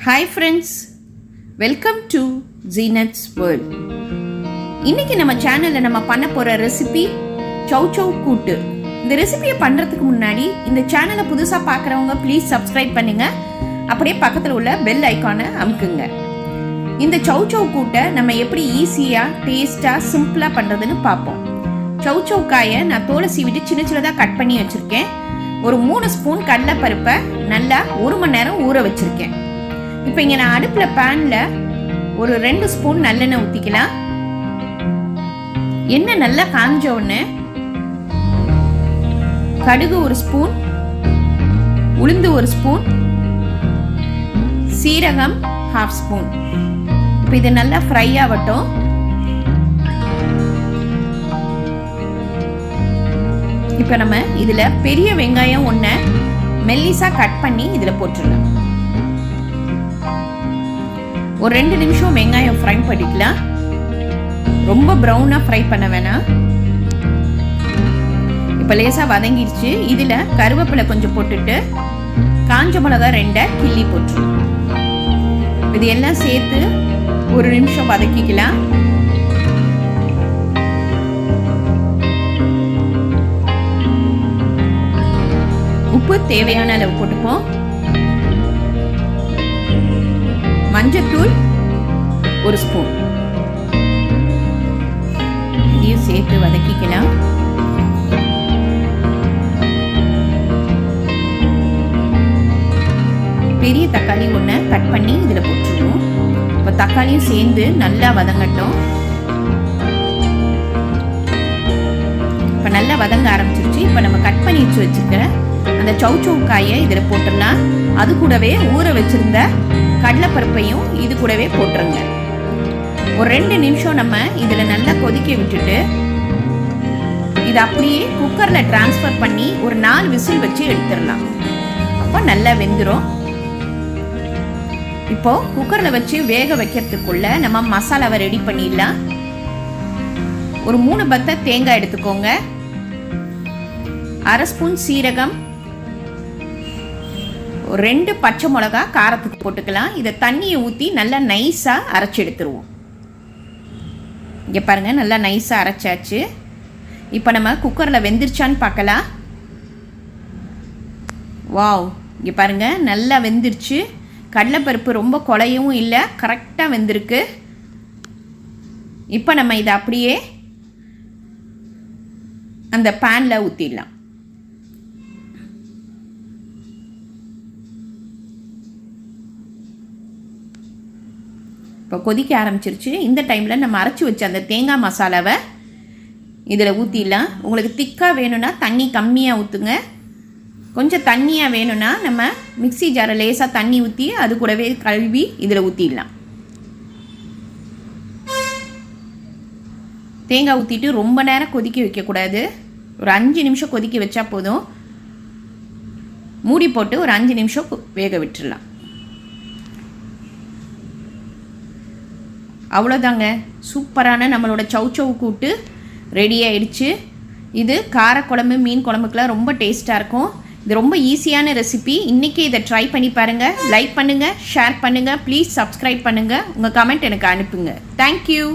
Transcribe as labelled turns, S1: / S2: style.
S1: Hi friends, welcome to Zeenath'sworld. இன்னைக்கு நம்ம சேனல்ல நம்ம பண்ண போற ரெசிபி chowchow கூட்டு. இந்த ரெசிபியை பண்றதுக்கு முன்னாடி இந்த சேனலை புதுசா பார்க்கறவங்க ப்ளீஸ் சப்ஸ்கிரைப் பண்ணுங்க. அப்படியே பக்கத்துல உள்ள பெல் ஐகானை அமுக்குங்க. இந்த chowchow கூட்டை நம்ம எப்படி ஈஸியா டேஸ்டா சிம்பிளா பண்றதுன்னு பார்ப்போம். chowchow காயை நான் தோலை சீவிட்டு சின்ன சின்னதா கட் பண்ணி வச்சிருக்கேன். ஒரு 3 ஸ்பூன் கடலைப்பருப்பை நல்லா 1 மணி நேரம் ஊற வச்சிருக்கேன். இப்போ இங்கே நான் அடுப்பில் பேனில் ஒரு 2 ஸ்பூன் நல்லெண்ணெய் ஊற்றிக்கலாம். எண்ணெய் நல்லா காஞ்ச உடனே கடுகு 1 ஸ்பூன், உளுந்து 1 ஸ்பூன், சீரகம் 1/2 ஸ்பூன். இப்போ இது நல்லா ஃப்ரை ஆகட்டும். இப்போ நம்ம இதில் பெரிய வெங்காயம் 1 மெல்லிசாக கட் பண்ணி இதில் போட்டுடலாம். ஒரு 2 நிமிஷம் வெங்காயம் ஃப்ரை பண்ணிக்கலாம். ரொம்ப ப்ரௌனாக ஃப்ரை பண்ண வேணாம். இப்போ லேசாக வதங்கிடுச்சு. இதில் கருவேப்பிலை கொஞ்சம் போட்டுட்டு காஞ்ச மிளகா 2 கிள்ளி போட்டுருவோம். இது எல்லாம் சேர்த்து 1 நிமிஷம் வதக்கிக்கலாம். உப்பு தேவையான அளவு போட்டுப்போம். மஞ்சத்தூள் 1 ஸ்பூன் இதையும் சேர்த்து வதக்கிக்கலாம். பெரிய தக்காளி 1 கட் பண்ணி இதில் போட்டுருவோம். இப்போ தக்காளியும் சேர்ந்து நல்லா வதங்கட்டும். இப்போ நல்லா வதங்க ஆரம்பிச்சிருச்சு. இப்போ நம்ம கட் பண்ணி வச்சிருக்கிற அந்த chowchow காயை இதில் போட்டுடலாம். அது கூடவே ஊற வச்சிருந்த கடலைப்பருப்பையும் இது கூடவே போட்டுருங்க. ஒரு 2 நிமிஷம் நம்ம இதில் நல்லா கொதிக்க விட்டுட்டு இதை அப்படியே குக்கரில் டிரான்ஸ்ஃபர் பண்ணி ஒரு 4 விசில் வச்சு எடுத்துடலாம். அப்போ நல்லா வெந்துடும். இப்போ குக்கரில் வச்சு வேக வைக்கிறதுக்குள்ள நம்ம மசாலாவை ரெடி பண்ணிடலாம். ஒரு 3 பத்தை தேங்காய் எடுத்துக்கோங்க. 1/2 ஸ்பூன் சீரகம், ஒரு 2 பச்சை மிளகா காரத்துக்கு போட்டுக்கலாம். இதை தண்ணியை ஊற்றி நல்லா நைஸாக அரைச்சி எடுத்துருவோம். இங்கே பாருங்கள், நல்லா நைஸாக அரைச்சாச்சு. இப்போ நம்ம குக்கரில் வெந்துருச்சான்னு பார்க்கலாம். வாவ், இங்கே பாருங்கள், நல்லா வெந்துருச்சு. கடலைப்பருப்பு ரொம்ப குழையவும் இல்லை, கரெக்டாக வெந்திருக்கு. இப்போ நம்ம இதை அப்படியே அந்த பேனில் ஊற்றிடலாம். இப்போ கொதிக்க ஆரம்பிச்சிருச்சு. இந்த டைமில் நம்ம அரைச்சி வச்ச அந்த தேங்காய் மசாலாவை இதில் ஊற்றிடலாம். உங்களுக்கு திக்காக வேணும்னா தண்ணி கம்மியாக ஊற்றுங்க. கொஞ்சம் தண்ணியாக வேணும்னா நம்ம மிக்ஸி ஜாரை லேசாக தண்ணி ஊற்றி அது கூடவே கழுவி இதில் ஊற்றிடலாம். தேங்காய் ஊற்றிட்டு ரொம்ப நேரம் கொதிக்க வைக்கக்கூடாது. ஒரு 5 நிமிஷம் கொதிக்க வச்சா போதும். மூடி போட்டு ஒரு 5 நிமிஷம் வேக விட்டுடலாம். அவ்வளோதாங்க, சூப்பரான நம்மளோட chowchow கூட்டு ரெடி ஆகிடுச்சு. இது காரக்குழம்பு, மீன் குழம்புக்கெலாம் ரொம்ப டேஸ்ட்டாக இருக்கும். இது ரொம்ப ஈஸியான ரெசிபி. இன்றைக்கி இதை ட்ரை பண்ணி பாருங்கள். லைக் பண்ணுங்கள், ஷேர் பண்ணுங்கள், ப்ளீஸ் சப்ஸ்கிரைப் பண்ணுங்கள். உங்கள் கமெண்ட் எனக்கு அனுப்புங்க. தேங்க்யூ.